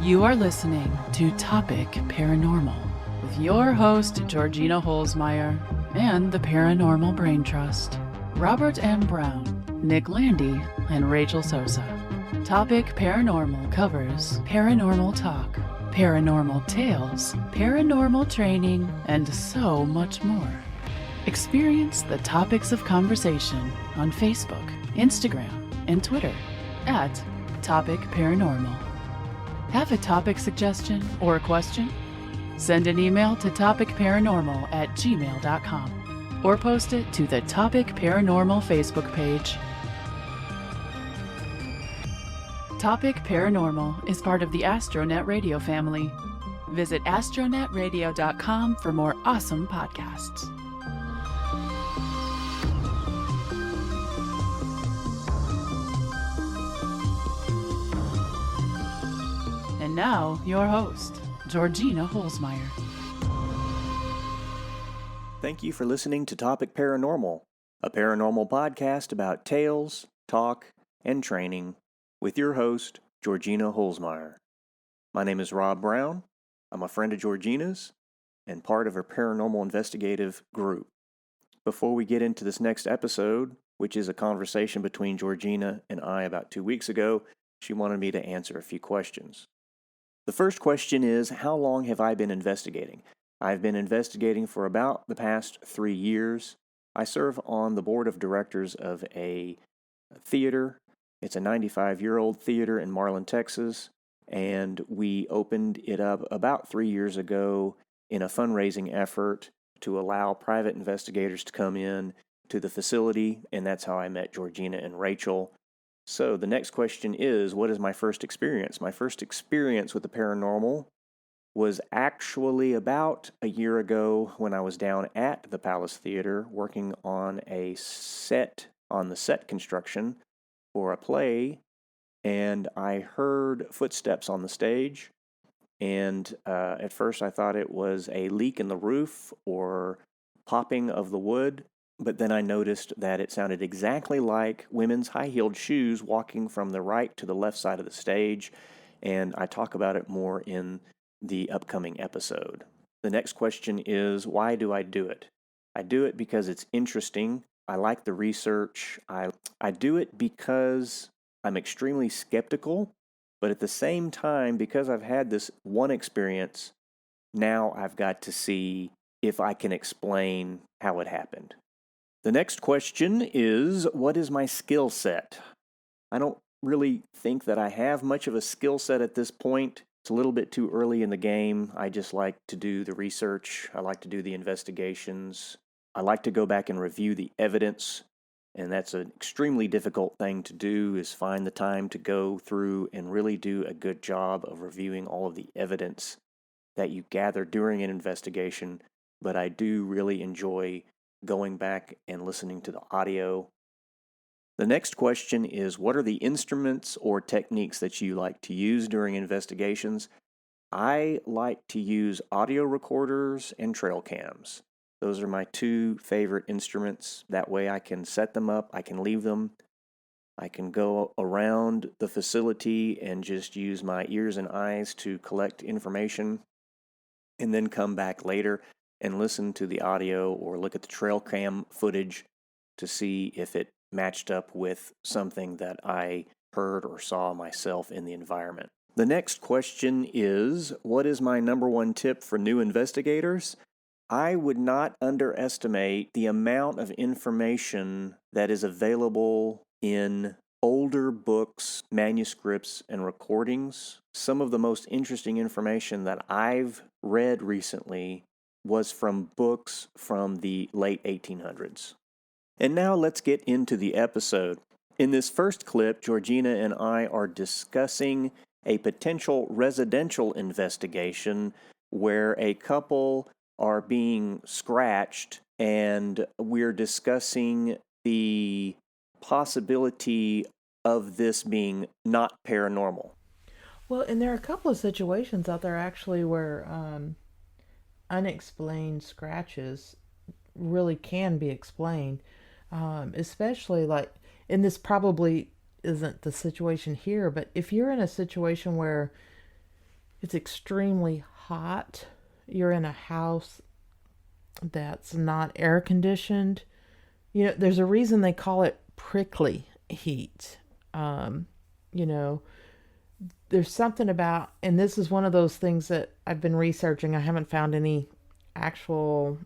You are listening to Topic Paranormal with your host, Georgina Holzmeyer, and the Paranormal Brain Trust, Robert M. Brown, Nick Landy, and Rachel Sosa. Topic Paranormal covers Paranormal Talk, Paranormal Tales, Paranormal Training, and so much more. Experience the topics of conversation on Facebook, Instagram, and Twitter at Topic Paranormal. Have a topic suggestion or a question? Send an email to topicparanormal@gmail.com or post it to the Topic Paranormal Facebook page. Topic Paranormal is part of the Astronet Radio family. Visit astronetradio.com for more awesome podcasts. And now, your host, Georgina Holzmeyer. Thank you for listening to Topic Paranormal, a paranormal podcast about tales, talk, and training with your host, Georgina Holzmeyer. My name is Rob Brown. I'm a friend of Georgina's and part of her paranormal investigative group. Before we get into this next episode, which is a conversation between Georgina and I about 2 weeks ago, she wanted me to answer a few questions. The first question is, how long have I been investigating? I've been investigating for about the past 3 years. I serve on the board of directors of a theater. It's a 95-year-old theater in Marlin, Texas, and we opened it up about 3 years ago in a fundraising effort to allow private investigators to come in to the facility, and that's how I met Georgina and Rachel. So the next question is, what is my first experience? My first experience with the paranormal was actually about a year ago when I was down at the Palace Theater working on the set construction for a play, and I heard footsteps on the stage, and at first I thought it was a leak in the roof or popping of the wood. But then I noticed that it sounded exactly like women's high-heeled shoes walking from the right to the left side of the stage, and I talk about it more in the upcoming episode. The next question is, why do I do it? I do it because it's interesting. I like the research. I do it because I'm extremely skeptical, but at the same time, because I've had this one experience, now I've got to see if I can explain how it happened. The next question is, what is my skill set? I don't really think that I have much of a skill set at this point. It's a little bit too early in the game. I just like to do the research. I like to do the investigations. I like to go back and review the evidence, and that's an extremely difficult thing to do, is find the time to go through and really do a good job of reviewing all of the evidence that you gather during an investigation. But I do really enjoy going back and listening to the audio. The next question is, what are the instruments or techniques that you like to use during investigations? I like to use audio recorders and trail cams. Those are my two favorite instruments. That way I can set them up, I can leave them, I can go around the facility and just use my ears and eyes to collect information, and then come back later and listen to the audio or look at the trail cam footage to see if it matched up with something that I heard or saw myself in the environment. The next question is, what is my number one tip for new investigators? I would not underestimate the amount of information that is available in older books, manuscripts, and recordings. Some of the most interesting information that I've read recently was from books from the late 1800s. And now let's get into the episode. In this first clip, Georgina and I are discussing a potential residential investigation where a couple are being scratched, and we're discussing the possibility of this being not paranormal. Well, and there are a couple of situations out there actually where unexplained scratches really can be explained, especially like, and this probably isn't the situation here, but if you're in a situation where it's extremely hot. You're in a house that's not air conditioned. There's a reason they call it prickly heat. You know, there's something about, and this is one of those things that I've been researching. I haven't found any actual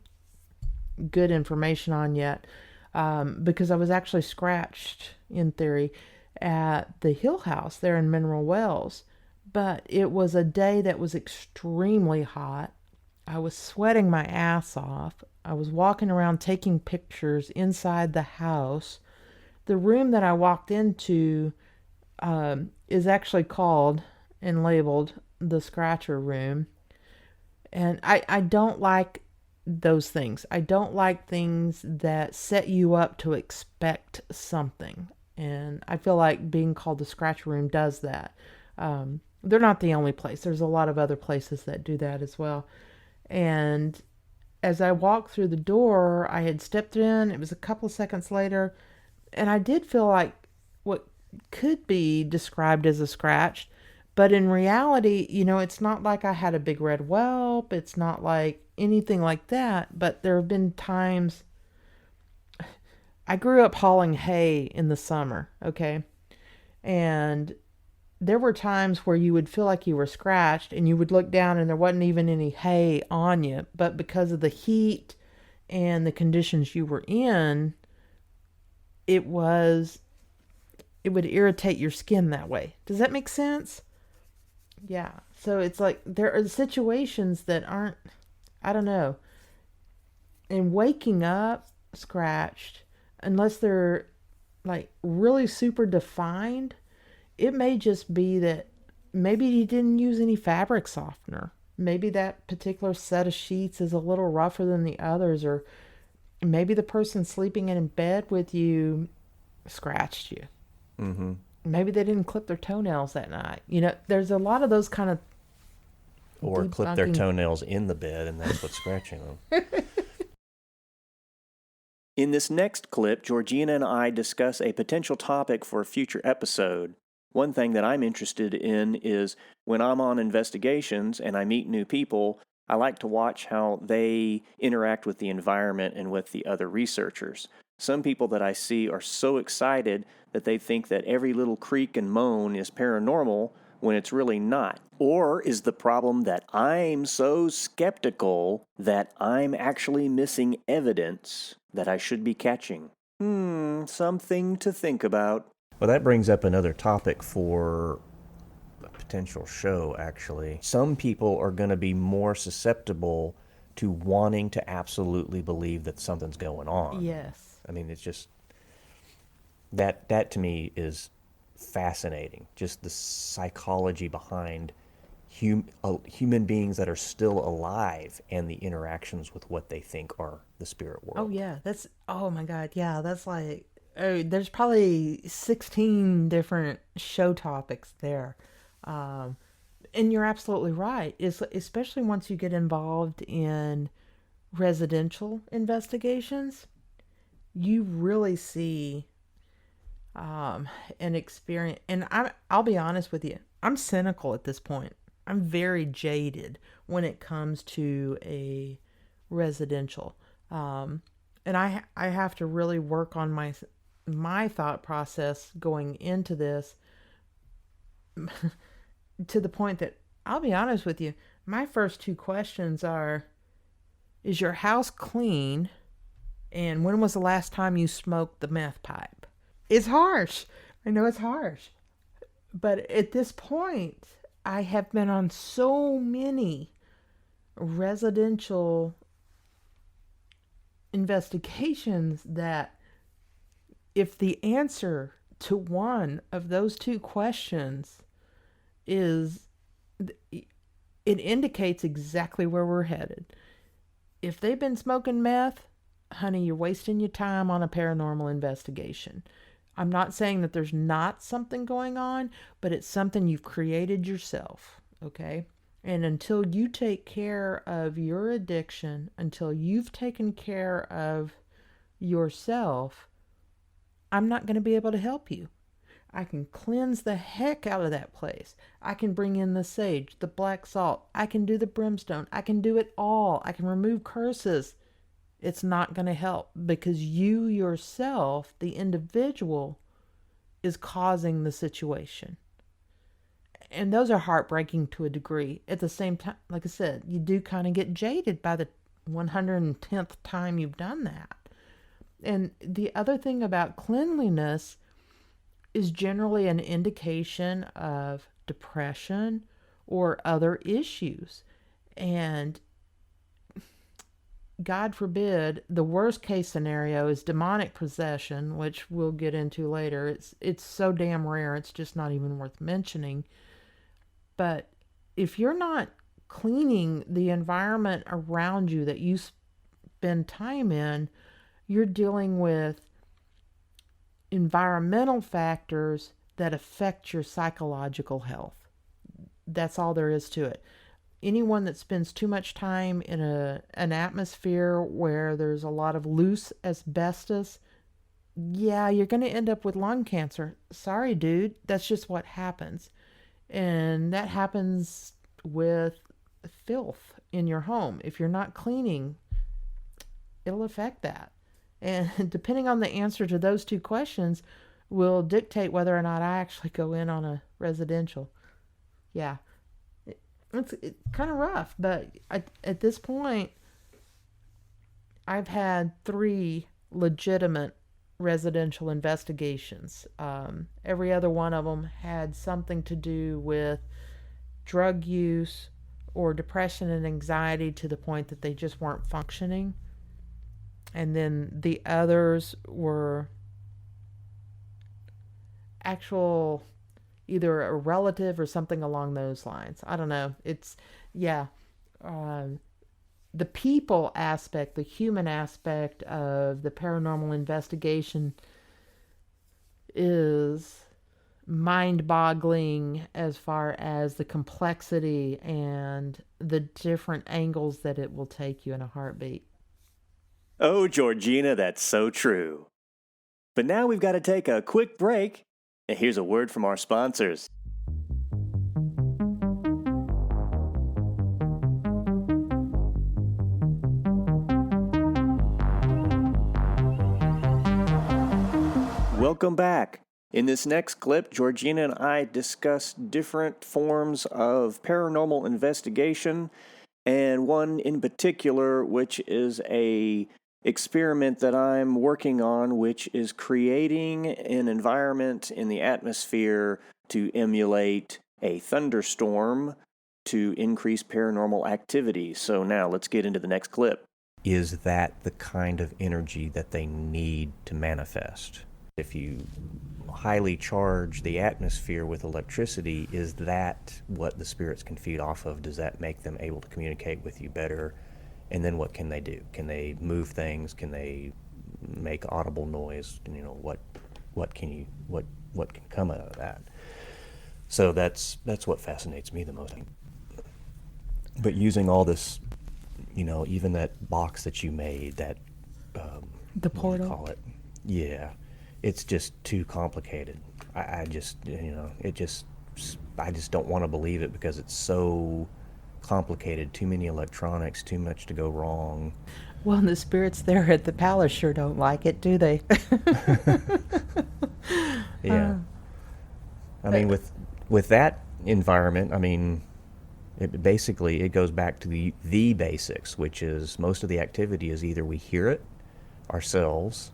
good information on yet, because I was actually scratched, in theory, at the Hill House there in Mineral Wells. But it was a day that was extremely hot. I was sweating my ass off. I was walking around taking pictures inside the house. The room that I walked into is actually called and labeled the Scratcher Room. And I don't like those things. I don't like things that set you up to expect something. And I feel like being called the Scratcher Room does that. They're not the only place. There's a lot of other places that do that as well. And as I walked through the door, I had stepped in. It was a couple of seconds later. And I did feel like what could be described as a scratch. But in reality, it's not like I had a big red whelp. It's not like anything like that. But there have been times. I grew up hauling hay in the summer, okay? And there were times where you would feel like you were scratched and you would look down and there wasn't even any hay on you. But because of the heat and the conditions you were in, it would irritate your skin that way. Does that make sense? Yeah. So it's like there are situations that aren't, I don't know. And waking up scratched, unless they're like really super defined, it may just be that maybe you didn't use any fabric softener. Maybe that particular set of sheets is a little rougher than the others, or maybe the person sleeping in bed with you scratched you. Mm-hmm. Maybe they didn't clip their toenails that night. There's a lot of those kind of or clip their toenails in the bed, and that's what's scratching them. In this next clip, Georgina and I discuss a potential topic for a future episode. One thing that I'm interested in is when I'm on investigations and I meet new people, I like to watch how they interact with the environment and with the other researchers. Some people that I see are so excited that they think that every little creak and moan is paranormal when it's really not. Or is the problem that I'm so skeptical that I'm actually missing evidence that I should be catching? Something to think about. Well, that brings up another topic for a potential show, actually. Some people are going to be more susceptible to wanting to absolutely believe that something's going on. Yes. I mean, it's just, that to me is fascinating. Just the psychology behind human beings that are still alive and the interactions with what they think are the spirit world. Oh, yeah. Oh my God. Yeah, that's like, there's probably 16 different show topics there. And you're absolutely right. Especially once you get involved in residential investigations, you really see and experience. And I'll be honest with you, I'm cynical at this point. I'm very jaded when it comes to a residential. And I have to really work on my thought process going into this to the point that, I'll be honest with you, my first two questions are, is your house clean? And when was the last time you smoked the meth pipe? It's harsh. I know it's harsh. But at this point, I have been on so many residential investigations that if the answer to one of those two questions is, it indicates exactly where we're headed. If they've been smoking meth, honey, you're wasting your time on a paranormal investigation. I'm not saying that there's not something going on, but it's something you've created yourself, okay? And until you take care of your addiction, until you've taken care of yourself, I'm not going to be able to help you. I can cleanse the heck out of that place. I can bring in the sage, the black salt. I can do the brimstone. I can do it all. I can remove curses. It's not going to help because you yourself, the individual, is causing the situation. And those are heartbreaking to a degree. At the same time, like I said, you do kind of get jaded by the 110th time you've done that. And the other thing about cleanliness is generally an indication of depression or other issues. And God forbid, the worst case scenario is demonic possession, which we'll get into later. It's so damn rare, it's just not even worth mentioning. But if you're not cleaning the environment around you that you spend time in, you're dealing with environmental factors that affect your psychological health. That's all there is to it. Anyone that spends too much time in an atmosphere where there's a lot of loose asbestos, yeah, you're going to end up with lung cancer. Sorry, dude. That's just what happens. And that happens with filth in your home. If you're not cleaning, it'll affect that. And depending on the answer to those two questions will dictate whether or not I actually go in on a residential. Yeah. It's kind of rough, but at this point, I've had 3 legitimate residential investigations. Every other one of them had something to do with drug use or depression and anxiety to the point that they just weren't functioning. And then the others were actual, either a relative or something along those lines. I don't know. It's, yeah. The people aspect, the human aspect of the paranormal investigation is mind-boggling as far as the complexity and the different angles that it will take you in a heartbeat. Oh, Georgina, that's so true. But now we've got to take a quick break, and here's a word from our sponsors. Welcome back. In this next clip, Georgina and I discuss different forms of paranormal investigation, and one in particular, which is a experiment that I'm working on, which is creating an environment in the atmosphere to emulate a thunderstorm to increase paranormal activity. So now let's get into the next clip. Is that the kind of energy that they need to manifest? If you highly charge the atmosphere with electricity, is that what the spirits can feed off of? Does that make them able to communicate with you better? And then what can they do? Can they move things? Can they make audible noise? You know, what can come out of that? So that's what fascinates me the most. But using all this, you know, even that box that you made, that the portal, what do you call it? Yeah, it's just too complicated. I just don't want to believe it because it's so complicated, too many electronics, too much to go wrong. Well, the spirits there at the palace sure don't like it, do they? Yeah. I mean, with that environment, I mean, it goes back to the basics, which is most of the activity is either we hear it ourselves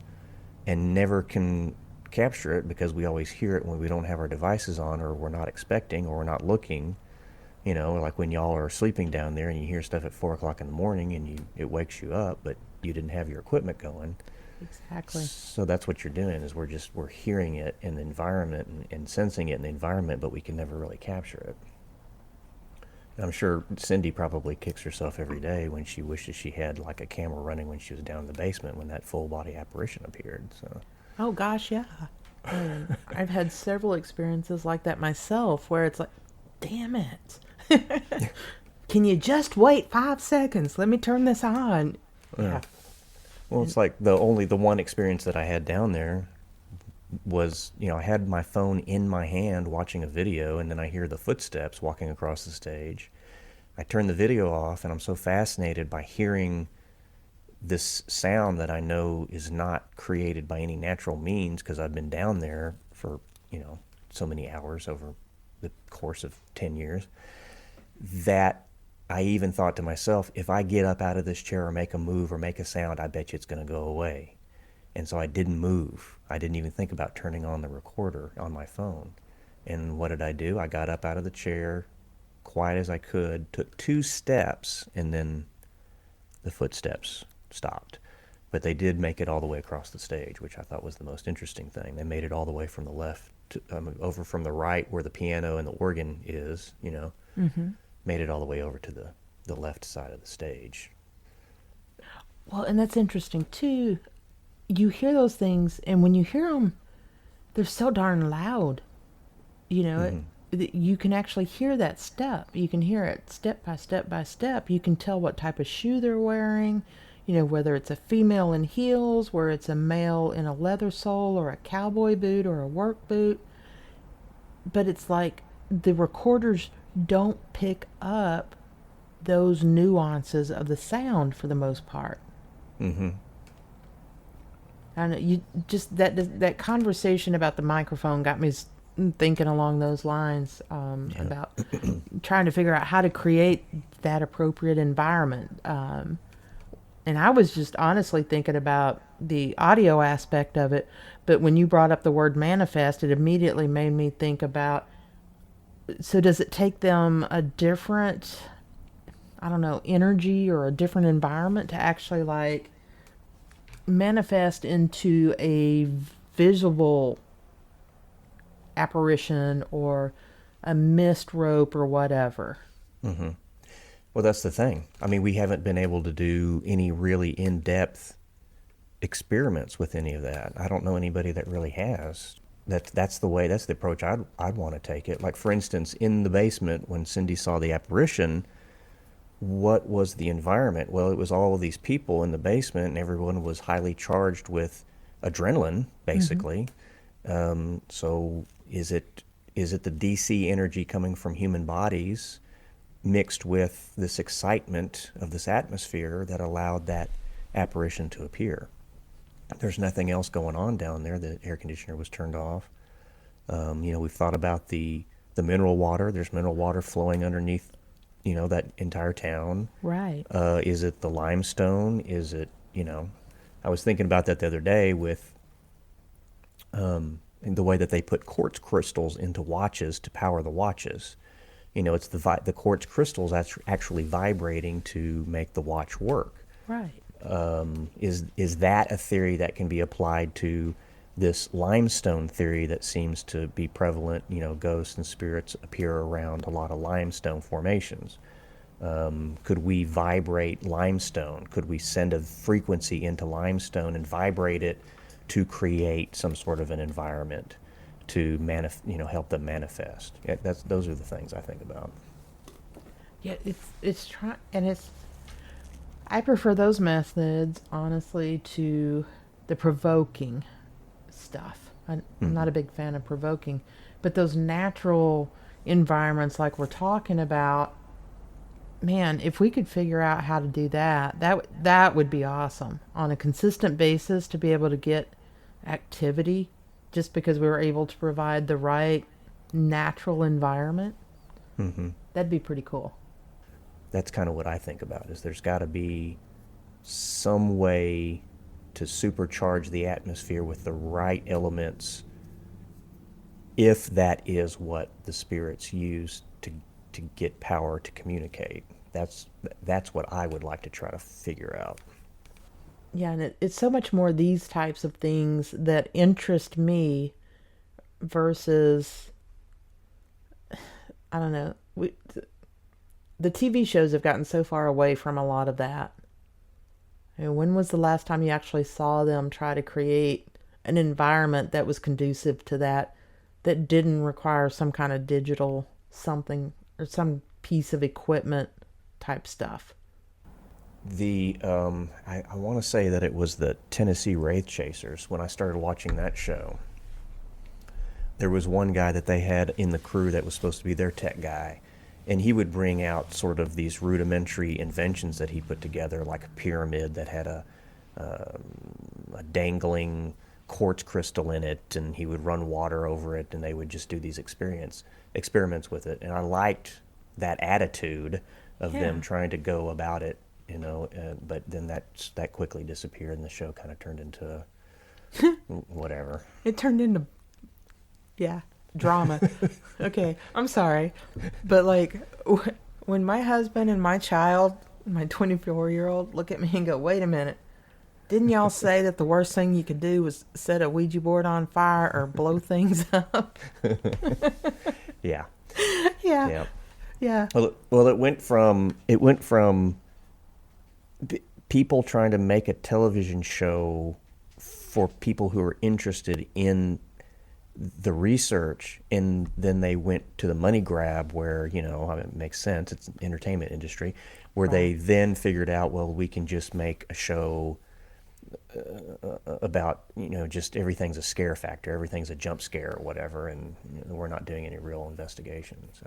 and never can capture it because we always hear it when we don't have our devices on, or we're not expecting, or we're not looking. You know, like when y'all are sleeping down there and you hear stuff at 4 o'clock in the morning and it wakes you up, but you didn't have your equipment going. Exactly. So that's what you're doing, is we're hearing it in the environment and sensing it in the environment, but we can never really capture it. And I'm sure Cindy probably kicks herself every day when she wishes she had like a camera running when she was down in the basement when that full body apparition appeared. So. Oh gosh, yeah. And I've had several experiences like that myself where it's like, damn it. Can you just wait 5 seconds? Let me turn this on. Yeah. Well, it's like the one experience that I had down there, was, I had my phone in my hand watching a video, and then I hear the footsteps walking across the stage. I turn the video off, and I'm so fascinated by hearing this sound that I know is not created by any natural means, because I've been down there for, so many hours over the course of 10 years, that I even thought to myself, if I get up out of this chair or make a move or make a sound, I bet you it's going to go away. And so I didn't move. I didn't even think about turning on the recorder on my phone. And what did I do? I got up out of the chair, quiet as I could, took 2 steps, and then the footsteps stopped. But they did make it all the way across the stage, which I thought was the most interesting thing. They made it all the way from the left to, over from the right where the piano and the organ is, Mm-hmm. made it all the way over to the left side of the stage. Well, and that's interesting too. You hear those things, and when you hear them, they're so darn loud. You can actually hear that step. You can hear it step by step by step. You can tell what type of shoe they're wearing, whether it's a female in heels, where it's a male in a leather sole, or a cowboy boot, or a work boot. But it's like the recorders don't pick up those nuances of the sound for the most part. Mm-hmm. And you just that conversation about the microphone got me thinking along those lines, about trying to figure out how to create that appropriate environment. And I was just honestly thinking about the audio aspect of it, but when you brought up the word manifest, it immediately made me think about, so does it take them a different, energy or a different environment to actually manifest into a visible apparition or a mist rope or whatever? Mm-hmm. Well, that's the thing. I mean, we haven't been able to do any really in-depth experiments with any of that. I don't know anybody that really has. That's the approach I'd want to take it. Like, for instance, in the basement, when Cindy saw the apparition, what was the environment? Well, it was all of these people in the basement, and everyone was highly charged with adrenaline, basically. Mm-hmm. So is it the DC energy coming from human bodies mixed with this excitement of this atmosphere that allowed that apparition to appear? There's nothing else going on down there. The air conditioner was turned off. We've thought about the mineral water. There's mineral water flowing underneath, that entire town. Right. Is it the limestone? Is it, I was thinking about that the other day with the way that they put quartz crystals into watches to power the watches. It's the quartz crystals actually vibrating to make the watch work. Right. Is that a theory that can be applied to this limestone theory that seems to be prevalent? Ghosts and spirits appear around a lot of limestone formations. Could we vibrate limestone? Could we send a frequency into limestone and vibrate it to create some sort of an environment to help them manifest? Yeah, those are the things I think about. Yeah, I prefer those methods, honestly, to the provoking stuff. I'm not a big fan of provoking, but those natural environments like we're talking about, man, if we could figure out how to do that would be awesome. On a consistent basis, to be able to get activity just because we were able to provide the right natural environment, that'd be pretty cool. That's kind of what I think about, is there's got to be some way to supercharge the atmosphere with the right elements, if that is what the spirits use to get power to communicate. That's what I would like to try to figure out. Yeah, and it's so much more these types of things that interest me versus, I don't know, the TV shows have gotten so far away from a lot of that. When was the last time you actually saw them try to create an environment that was conducive to that didn't require some kind of digital something or some piece of equipment type stuff? I want to say that it was the Tennessee Wraith Chasers when I started watching that show. there was one guy that they had in the crew that was supposed to be their tech guy, and he would bring out sort of these rudimentary inventions that he put together, like a pyramid that had a dangling quartz crystal in it, and he would run water over it, and they would just do these experiments with it. And I liked that attitude of them trying to go about it, but then that quickly disappeared, and the show kind of turned into whatever. It turned into, drama. Okay, I'm sorry. But like, when my husband and my child, my 24-year-old, look at me and go, wait a minute. Didn't y'all say that the worst thing you could do was set a Ouija board on fire or blow things up? Yeah. Yeah. Yeah. Well, it went from people trying to make a television show for people who are interested in the research, and then they went to the money grab where, it makes sense, it's an entertainment industry, where they then figured out, well, we can just make a show about, just everything's a scare factor, everything's a jump scare or whatever, and we're not doing any real investigation. So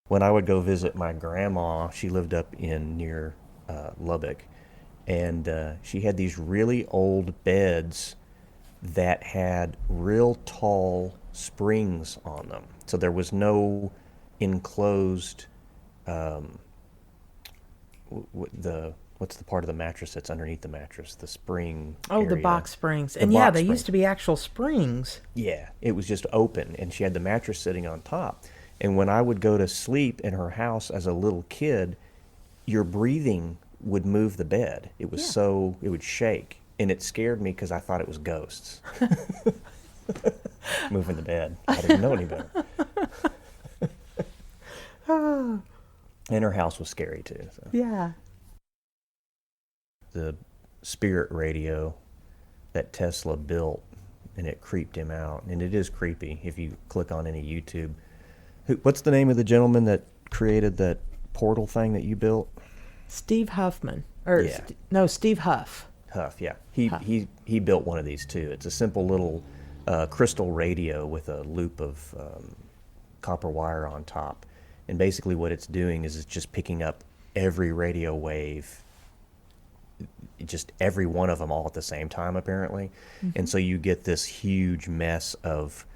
when I would go visit my grandma, she lived up near Lubbock, and she had these really old beds that had real tall springs on them. So there was no enclosed, what's the part of the mattress that's underneath the mattress? The spring area. The box springs. And they springs. Used to be actual springs. Yeah, it was just open, and she had the mattress sitting on top. And when I would go to sleep in her house as a little kid, your breathing would move the bed. It was it would shake. And it scared me because I thought it was ghosts moving the bed. I didn't know any better. And her house was scary too. So. Yeah. The spirit radio that Tesla built, and it creeped him out. And it is creepy if you click on any YouTube. What's the name of the gentleman that created that portal thing that you built? Steve Huffman. Steve Huff. Huff, yeah. He built one of these too. It's a simple little crystal radio with a loop of copper wire on top. And basically what it's doing is it's just picking up every radio wave, just every one of them all at the same time, apparently. Mm-hmm. And so you get this huge mess of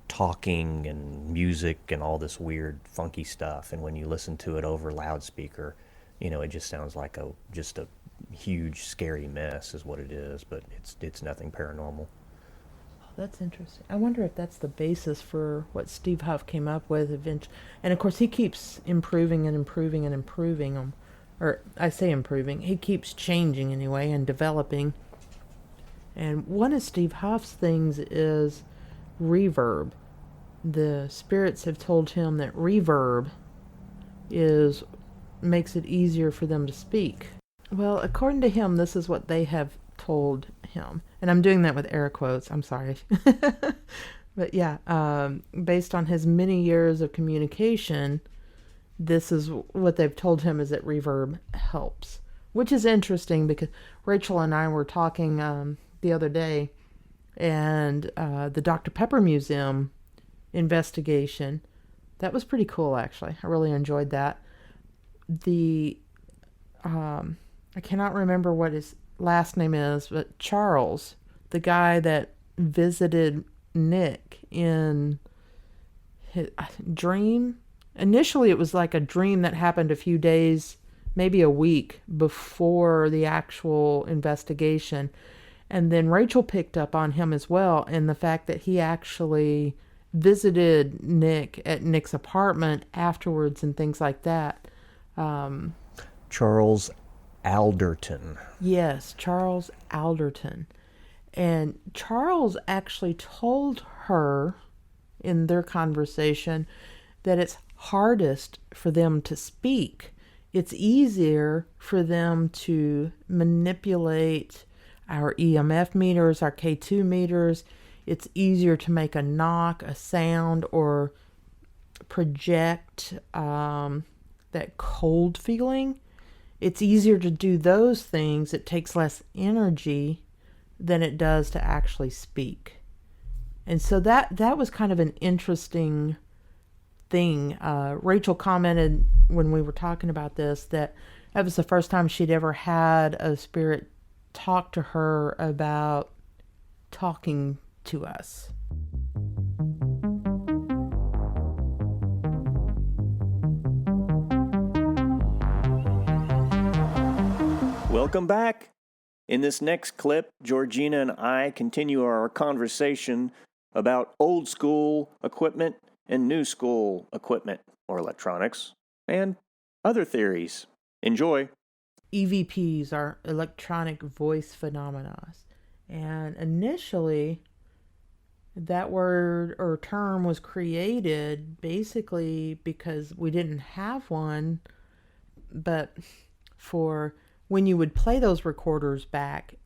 talking and music and all this weird, funky stuff. And when you listen to it over loudspeaker, it just sounds like just a huge scary mess is what it is, but it's nothing paranormal. Oh, that's interesting. I wonder if that's the basis for what Steve Huff came up with eventually. And of course he keeps improving and improving and improving them, or I say improving, he keeps changing anyway and developing. And one of Steve Huff's things is reverb. The spirits have told him that reverb makes it easier for them to speak. Well, according to him, this is what they have told him. And I'm doing that with air quotes. I'm sorry. But yeah, based on his many years of communication, this is what they've told him, is that reverb helps. Which is interesting because Rachel and I were talking the other day, and the Dr. Pepper Museum investigation, that was pretty cool actually. I really enjoyed that. I cannot remember what his last name is, but Charles, the guy that visited Nick in his dream. Initially, it was like a dream that happened a few days, maybe a week before the actual investigation. And then Rachel picked up on him as well, and the fact that he actually visited Nick at Nick's apartment afterwards and things like that. Charles Alderton. Yes, Charles Alderton. And Charles actually told her in their conversation that it's hardest for them to speak. It's easier for them to manipulate our EMF meters, our K2 meters. It's easier to make a knock, a sound, or project that cold feeling. It's easier to do those things. It takes less energy than it does to actually speak. And so that was kind of an interesting thing. Rachel commented when we were talking about this that was the first time she'd ever had a spirit talk to her about talking to us. Welcome back. In this next clip, Georgina and I continue our conversation about old school equipment and new school equipment or electronics and other theories. Enjoy. EVPs are electronic voice phenomena. And initially, that word or term was created basically because we didn't have one, but for when you would play those recorders back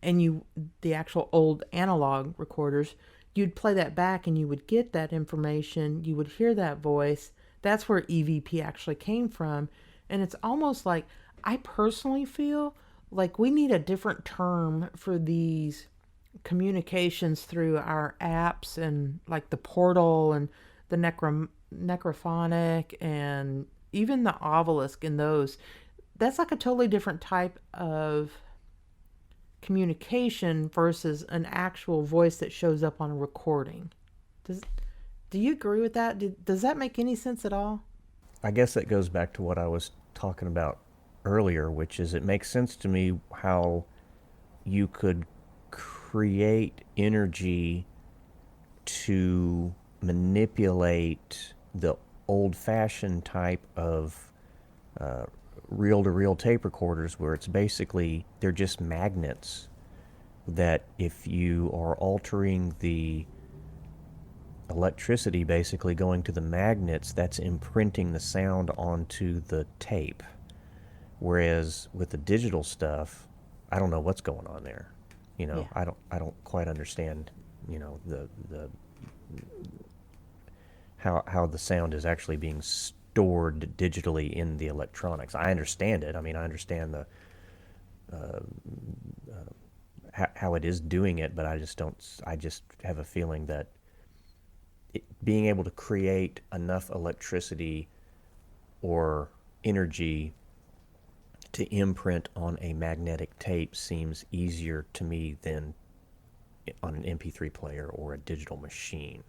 and the actual old analog recorders, you'd play that back and you would get that information, you would hear that voice. That's where EVP actually came from. And it's almost like, I personally feel like we need a different term for these communications through our apps and like the portal and the necrophonic and even the obelisk and those. That's like a totally different type of communication versus an actual voice that shows up on a recording. Do you agree with that? Does that make any sense at all? I guess that goes back to what I was talking about earlier, which is it makes sense to me how you could create energy to manipulate the old-fashioned type of reel-to-reel tape recorders where it's basically, they're just magnets that if you are altering the electricity basically going to the magnets, that's imprinting the sound onto the tape. Whereas with the digital stuff, I don't know what's going on there. Yeah. I don't quite understand, the how the sound is actually being stored digitally in the electronics. I understand it. I mean, I understand the how it is doing it, but I just don't. I just have a feeling that being able to create enough electricity or energy to imprint on a magnetic tape seems easier to me than on an MP3 player or a digital machine.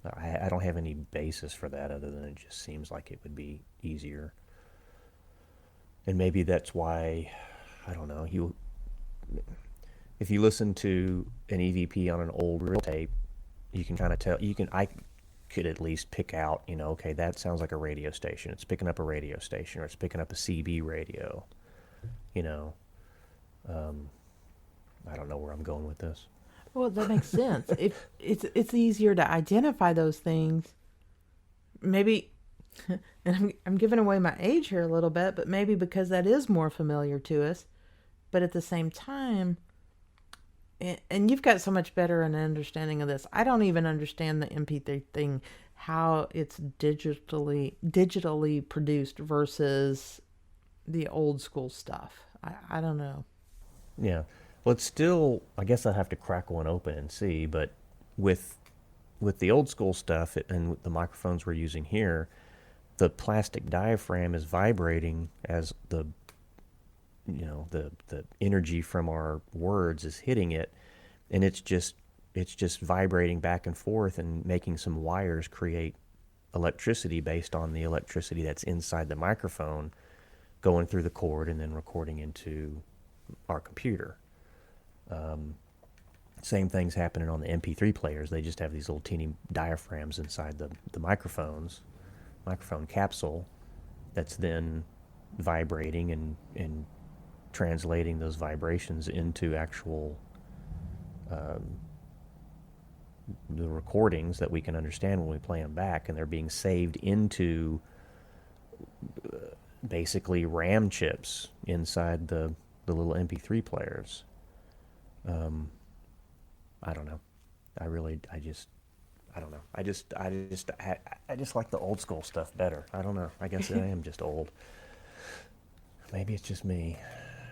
I don't have any basis for that other than it just seems like it would be easier. And maybe that's why, I don't know, if you listen to an EVP on an old reel tape, you can kind of tell, I could at least pick out, okay, that sounds like a radio station. It's picking up a radio station, or it's picking up a CB radio, I don't know where I'm going with this. Well, that makes sense. If it's easier to identify those things, maybe, and I'm giving away my age here a little bit, but maybe because that is more familiar to us, but at the same time, and you've got so much better an understanding of this. I don't even understand the MP3 thing, how it's digitally produced versus the old school stuff. I don't know. Yeah. Well, it's still, I guess I'd have to crack one open and see, but with the old school stuff and the microphones we're using here, the plastic diaphragm is vibrating as the energy from our words is hitting it, and it's just vibrating back and forth and making some wires create electricity based on the electricity that's inside the microphone going through the cord and then recording into our computer. Same thing's happening on the MP3 players. They just have these little teeny diaphragms inside the microphone capsule that's then vibrating and translating those vibrations into actual the recordings that we can understand when we play them back, and they're being saved into basically RAM chips inside the little MP3 players. I don't know. I don't know. I just like the old school stuff better. I don't know. I guess I am just old. Maybe it's just me.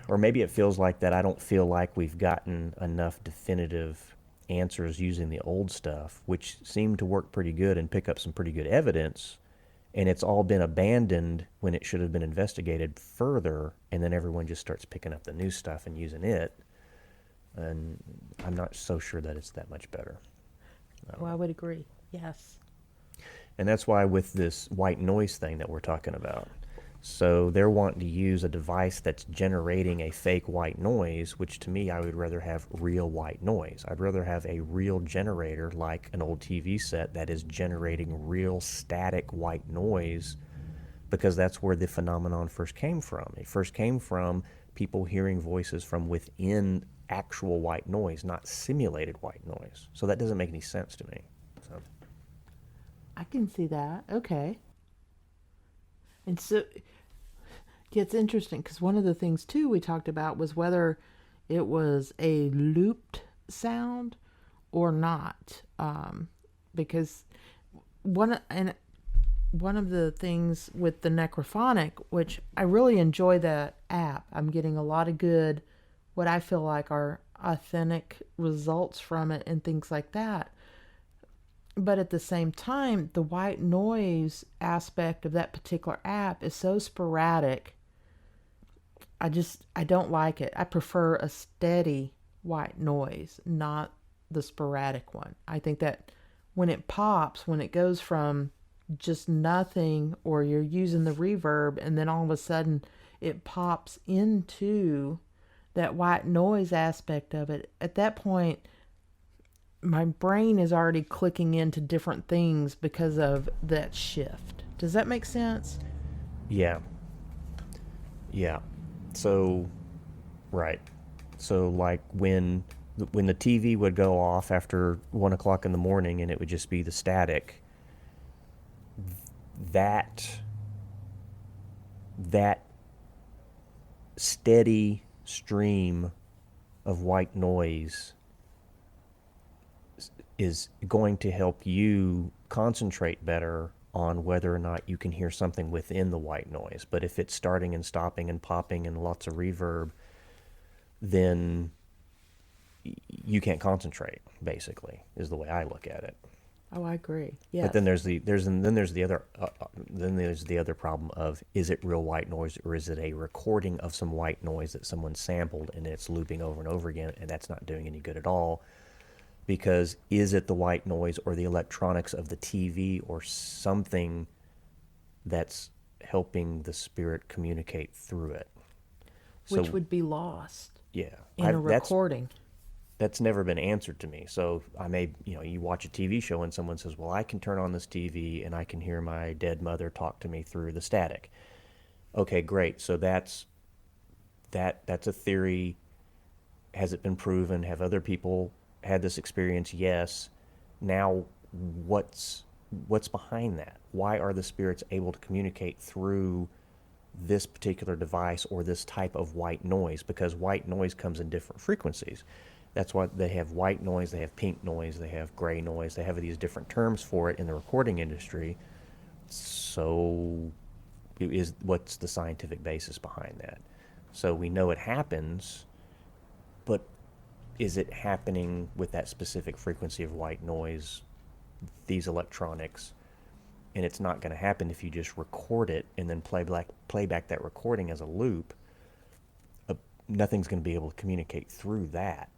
Or maybe it feels like that I don't feel like we've gotten enough definitive answers using the old stuff, which seemed to work pretty good and pick up some pretty good evidence, and it's all been abandoned when it should have been investigated further, and then everyone just starts picking up the new stuff and using it, and I'm not so sure that it's that much better. Well, I would agree. Yes. And that's why with this white noise thing that we're talking about, so they're wanting to use a device that's generating a fake white noise, which to me, I would rather have real white noise. I'd rather have a real generator like an old TV set that is generating real static white noise, because that's where the phenomenon first came from. It first came from people hearing voices from within actual white noise, not simulated white noise. So that doesn't make any sense to me. So I can see that. Okay. And so, yeah, it's interesting because one of the things too we talked about was whether it was a looped sound or not, because one of the things with the Necrophonic, which I really enjoy that app. I'm getting a lot of good, what I feel like are authentic results from it and things like that. But at the same time, the white noise aspect of that particular app is so sporadic. I don't like it. I prefer a steady white noise, not the sporadic one. I think that when it pops, when it goes from just nothing, or you're using the reverb and then all of a sudden it pops into that white noise aspect of it, at that point, my brain is already clicking into different things because of that shift. Does that make sense? Yeah. So, right. So like when the TV would go off after 1 o'clock in the morning and it would just be the static, that steady stream of white noise is going to help you concentrate better on whether or not you can hear something within the white noise. But if it's starting and stopping and popping and lots of reverb, then you can't concentrate, basically, is the way I look at it. Oh, I agree. Yes. But then there's the other problem of, is it real white noise, or is it a recording of some white noise that someone sampled and it's looping over and over again, and that's not doing any good at all? Because is it the white noise or the electronics of the TV or something that's helping the spirit communicate through it? Which would be lost. Yeah. In a recording. That's never been answered to me. So you watch a TV show and someone says, well, I can turn on this TV and I can hear my dead mother talk to me through the static. Okay, great. So that's a theory. Has it been proven? Have other people had this experience? Yes. Now, what's behind that? Why are the spirits able to communicate through this particular device or this type of white noise? Because white noise comes in different frequencies. That's why they have white noise, they have pink noise, they have gray noise. They have these different terms for it in the recording industry. So what's the scientific basis behind that? So we know it happens, but is it happening with that specific frequency of white noise, these electronics? And it's not going to happen if you just record it and then play back that recording as a loop. Nothing's going to be able to communicate through that,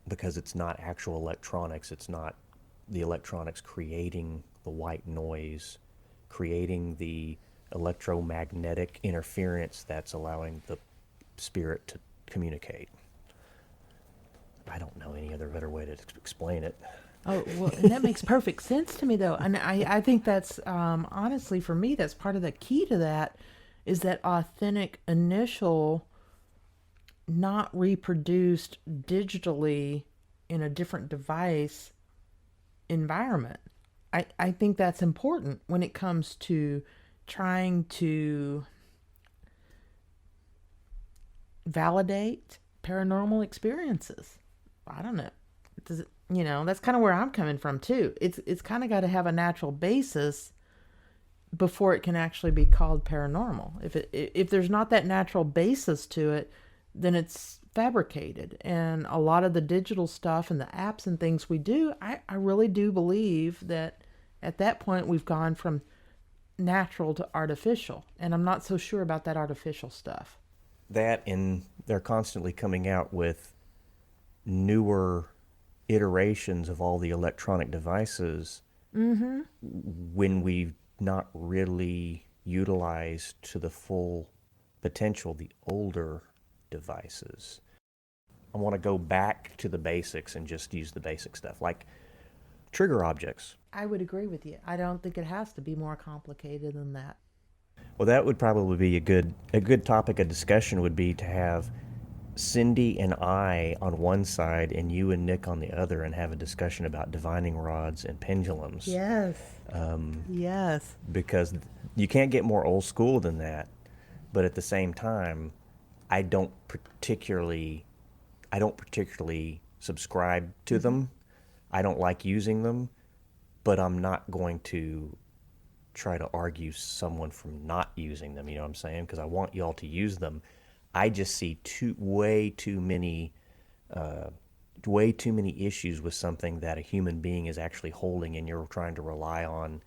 because it's not actual electronics. It's not the electronics creating the white noise, creating the electromagnetic interference that's allowing the spirit to communicate. I don't know any other better way to explain it. Oh, well, and that makes perfect sense to me, though. And I think that's, honestly, for me, that's part of the key to that, is that authentic initial, not reproduced digitally in a different device environment. I think that's important when it comes to trying to validate paranormal experiences. I don't know. Does it, that's kind of where I'm coming from too. It's kind of got to have a natural basis before it can actually be called paranormal. If there's not that natural basis to it, then it's fabricated. And a lot of the digital stuff and the apps and things we do, I really do believe that at that point we've gone from natural to artificial. And I'm not so sure about that artificial stuff. That, and they're constantly coming out with newer iterations of all the electronic devices when we've not really utilized to the full potential the older devices. I want to go back to the basics and just use the basic stuff, like trigger objects. I would agree with you. I don't think it has to be more complicated than that. Well, that would probably be a good topic of discussion, would be to have Cindy and I on one side and you and Nick on the other, and have a discussion about divining rods and pendulums. Yes. Yes. Because you can't get more old school than that. But at the same time, I don't particularly subscribe to them. I don't like using them, but I'm not going to try to argue someone from not using them, you know what I'm saying? Because I want y'all to use them. I just see way too many issues with something that a human being is actually holding, and you're trying to rely on,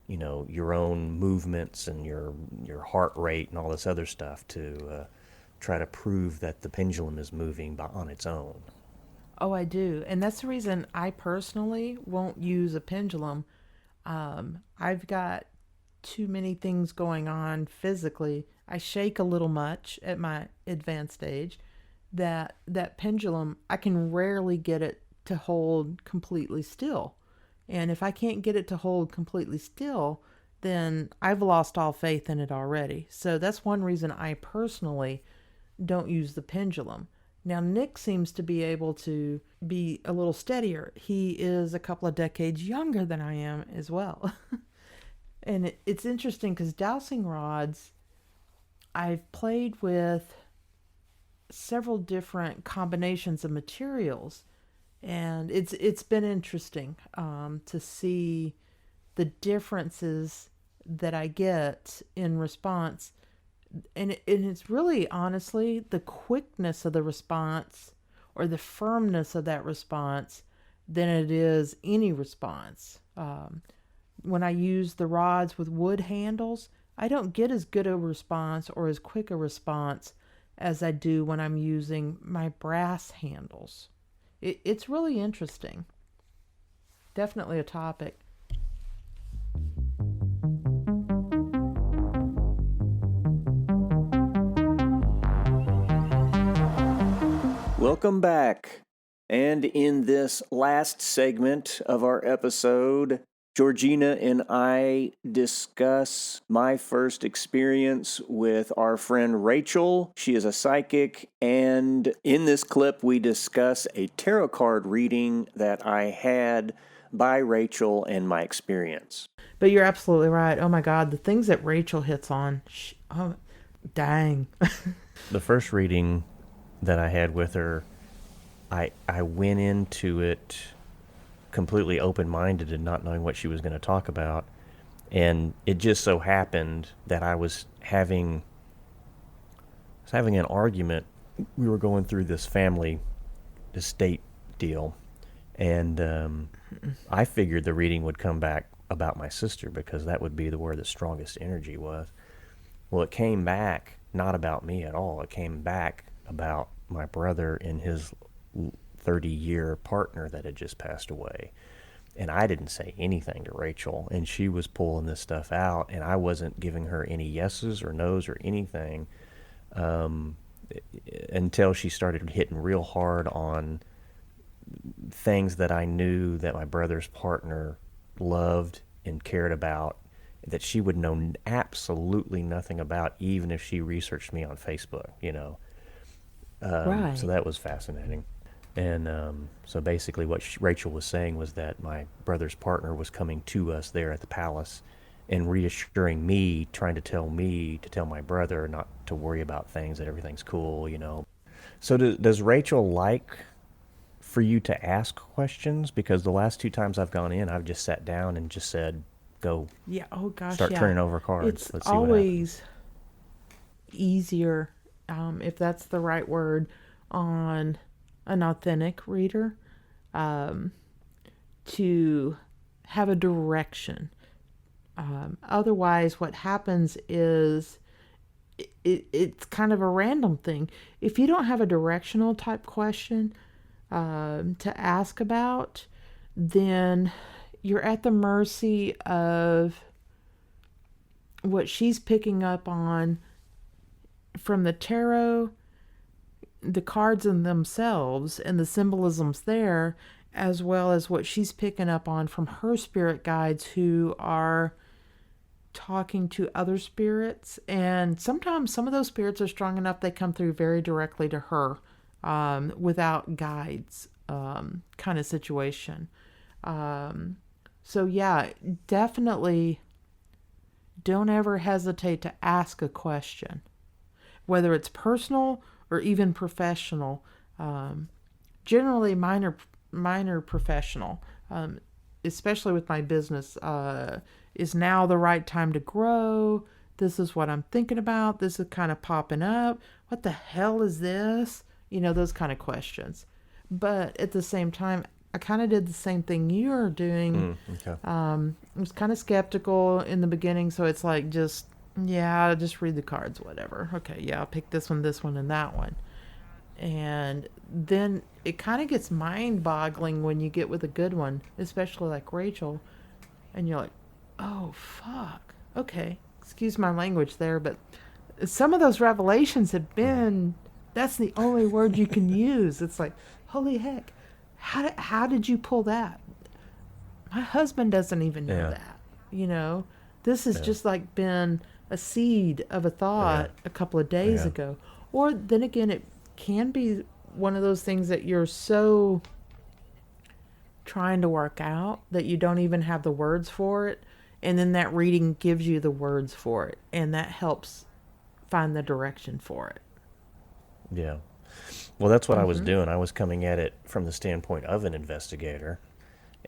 you know, your own movements and your heart rate and all this other stuff to try to prove that the pendulum is moving on its own. Oh, I do. And that's the reason I personally won't use a pendulum. I've got too many things going on physically. I shake a little much at my advanced age. That pendulum, I can rarely get it to hold completely still. And if I can't get it to hold completely still, then I've lost all faith in it already. So that's one reason I personally don't use the pendulum. Now, Nick seems to be able to be a little steadier. He is a couple of decades younger than I am as well. And it's interesting because dowsing rods, I've played with several different combinations of materials. And it's been interesting to see the differences that I get in response. And it's really, honestly, the quickness of the response or the firmness of that response than it is any response. When I use the rods with wood handles, I don't get as good a response or as quick a response as I do when I'm using my brass handles. It's really interesting. Definitely a topic. Welcome back. And in this last segment of our episode, Georgina and I discuss my first experience with our friend Rachel. She is a psychic, and in this clip we discuss a tarot card reading that I had by Rachel and my experience. But you're absolutely right. Oh my God, the things that Rachel hits on. Oh, dang. The first reading that I had with her, I went into it completely open-minded and not knowing what she was going to talk about. And it just so happened that I was having an argument. We were going through this family estate deal, and I figured the reading would come back about my sister because that would be where the strongest energy was. Well, it came back not about me at all. It came back about my brother and his 30-year partner that had just passed away. And I didn't say anything to Rachel, and she was pulling this stuff out, and I wasn't giving her any yeses or nos or anything until she started hitting real hard on things that I knew that my brother's partner loved and cared about, that she would know absolutely nothing about, even if she researched me on Facebook, you know. Right. So that was fascinating. And so basically what Rachel was saying was that my brother's partner was coming to us there at the palace and reassuring me, trying to tell my brother not to worry about things, that everything's cool, you know. So does Rachel like for you to ask questions? Because the last 2 times I've gone in, I've just sat down and just said, go. Yeah. Oh gosh. Start turning over cards. It's Let's see always easier if that's the right word, on an authentic reader, to have a direction. Otherwise, what happens is it's kind of a random thing. If you don't have a directional type question to ask about, then you're at the mercy of what she's picking up on from the tarot, the cards in themselves and the symbolisms there, as well as what she's picking up on from her spirit guides who are talking to other spirits. And sometimes some of those spirits are strong enough they come through very directly to her, without guides, kind of situation. So yeah, definitely don't ever hesitate to ask a question, whether it's personal or even professional. Generally minor professional, especially with my business. Is now the right time to grow? This is what I'm thinking about. This is kind of popping up. What the hell is this? Those kind of questions. But at the same time, I kind of did the same thing you're doing. Okay. I was kind of skeptical in the beginning, so it's like just read the cards, whatever. Okay, yeah, I'll pick this one, and that one. And then it kind of gets mind-boggling when you get with a good one, especially like Rachel, and you're like, oh, fuck. Okay, excuse my language there, but some of those revelations have been, that's the only word you can use. It's like, holy heck, how did you pull that? My husband doesn't even know that. This has just like been a seed of a thought a couple of days ago. Or then again, it can be one of those things that you're so trying to work out that you don't even have the words for it. And then that reading gives you the words for it. And that helps find the direction for it. Yeah. Well, that's what I was doing. I was coming at it from the standpoint of an investigator.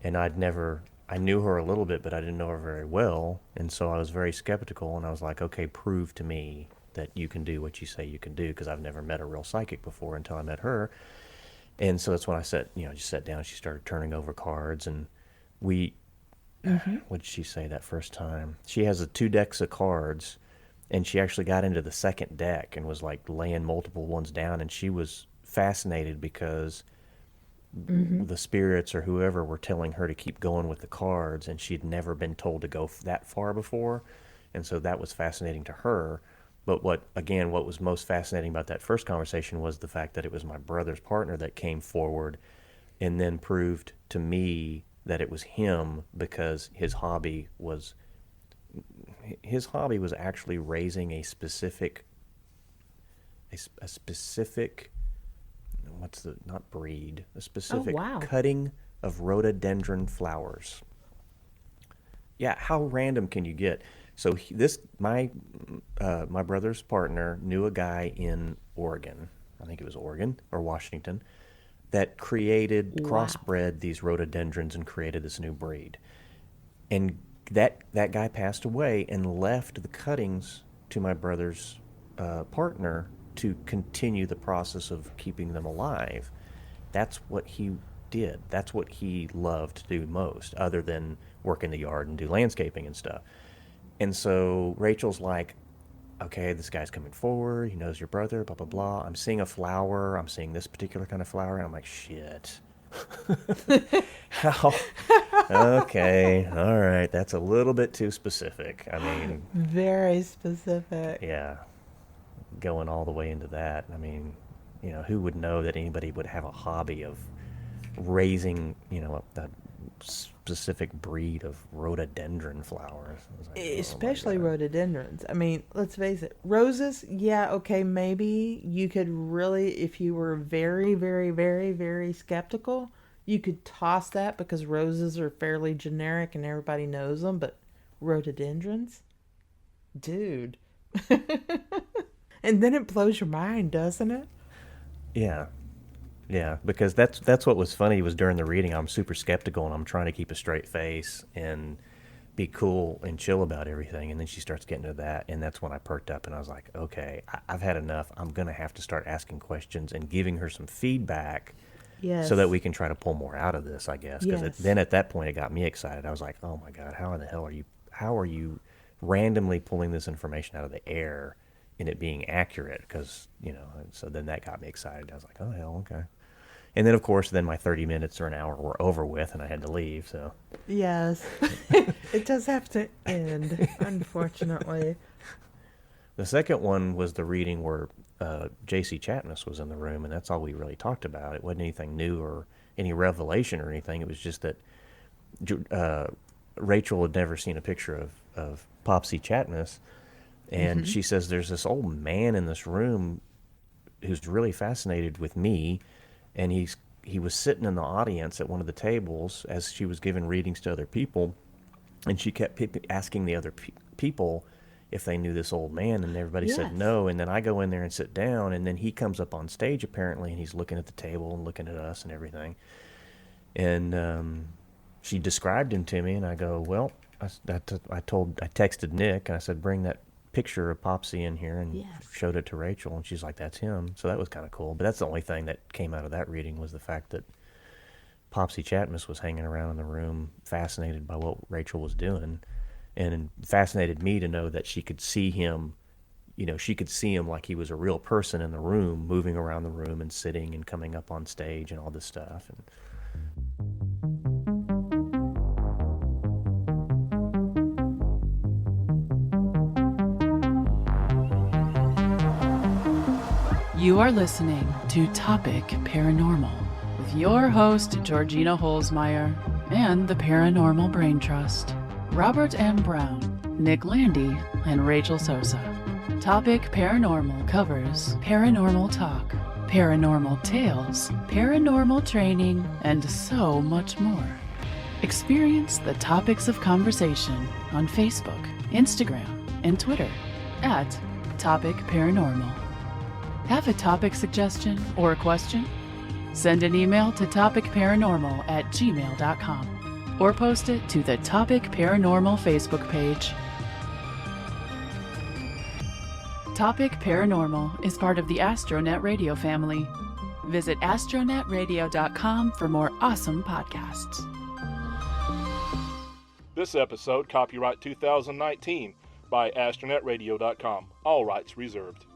And I knew her a little bit, but I didn't know her very well. And so I was very skeptical. And I was like, okay, prove to me that you can do what you say you can do. Because I've never met a real psychic before until I met her. And so that's when I just sat down. She started turning over cards. And what did she say that first time? She has 2 decks of cards, and she actually got into the second deck and was like laying multiple ones down, and she was fascinated because the spirits or whoever were telling her to keep going with the cards, and she'd never been told to go that far before, and so that was fascinating to her. But what was most fascinating about that first conversation was the fact that it was my brother's partner that came forward and then proved to me that it was him, because his hobby was actually raising a specific cutting of rhododendron flowers. Yeah, how random can you get? So my brother's partner knew a guy in Oregon, I think it was Oregon or Washington, that crossbred these rhododendrons and created this new breed. And that guy passed away and left the cuttings to my brother's partner to continue the process of keeping them alive. That's what he did. That's what he loved to do most, other than work in the yard and do landscaping and stuff. And so Rachel's like, okay, this guy's coming forward. He knows your brother, blah, blah, blah. I'm seeing a flower. I'm seeing this particular kind of flower. And I'm like, shit. How? Okay. All right. That's a little bit too specific. I mean. Very specific. Yeah. Going all the way into that. I mean, who would know that anybody would have a hobby of raising, a specific breed of rhododendron flowers. Like, especially rhododendrons. I mean, let's face it. Roses, yeah, okay, maybe you could really, if you were very, very, very, very skeptical, you could toss that because roses are fairly generic and everybody knows them, but rhododendrons? Dude. And then it blows your mind, doesn't it? Yeah. Yeah, because that's what was funny was during the reading, I'm super skeptical and I'm trying to keep a straight face, and be cool and chill about everything. And then she starts getting to that, and that's when I perked up, and I was like, okay, I've had enough. I'm going to have to start asking questions and giving her some feedback. Yes. So that we can try to pull more out of this, I guess. Because Yes. then at that point, it got me excited. I was like, oh my God, how in the hell are you randomly pulling this information out of the air and it being accurate? Because, so then that got me excited. I was like, oh hell, okay. And then, of course, my 30 minutes or an hour were over with, and I had to leave, so. Yes. It does have to end, unfortunately. The second one was the reading where J.C. Chatness was in the room, and that's all we really talked about. It wasn't anything new or any revelation or anything. It was just that Rachel had never seen a picture of Popsy Chatness, and she says there's this old man in this room who's really fascinated with me, and he was sitting in the audience at one of the tables as she was giving readings to other people, and she kept asking the other people if they knew this old man, and everybody said no. And then I go in there and sit down, and then he comes up on stage apparently, and he's looking at the table and looking at us and everything. And she described him to me, and I go, well, I texted Nick, and I said, bring that picture of Popsy in here, and showed it to Rachel, and she's like, that's him. So that was kind of cool. But that's the only thing that came out of that reading was the fact that Popsy Chatness was hanging around in the room, fascinated by what Rachel was doing. And it fascinated me to know that she could see him, she could see him like he was a real person in the room, moving around the room and sitting and coming up on stage and all this stuff. And You are listening to Topic Paranormal with your host, Georgina Holzmeyer, and the Paranormal Brain Trust, Robert M. Brown, Nick Landy, and Rachel Sosa. Topic Paranormal covers Paranormal Talk, Paranormal Tales, Paranormal Training, and so much more. Experience the topics of conversation on Facebook, Instagram, and Twitter at Topic Paranormal. Have a topic suggestion or a question? Send an email to topicparanormal@gmail.com or post it to the Topic Paranormal Facebook page. Topic Paranormal is part of the Astronet Radio family. Visit astronetradio.com for more awesome podcasts. This episode, copyright 2019 by astronetradio.com. All rights reserved.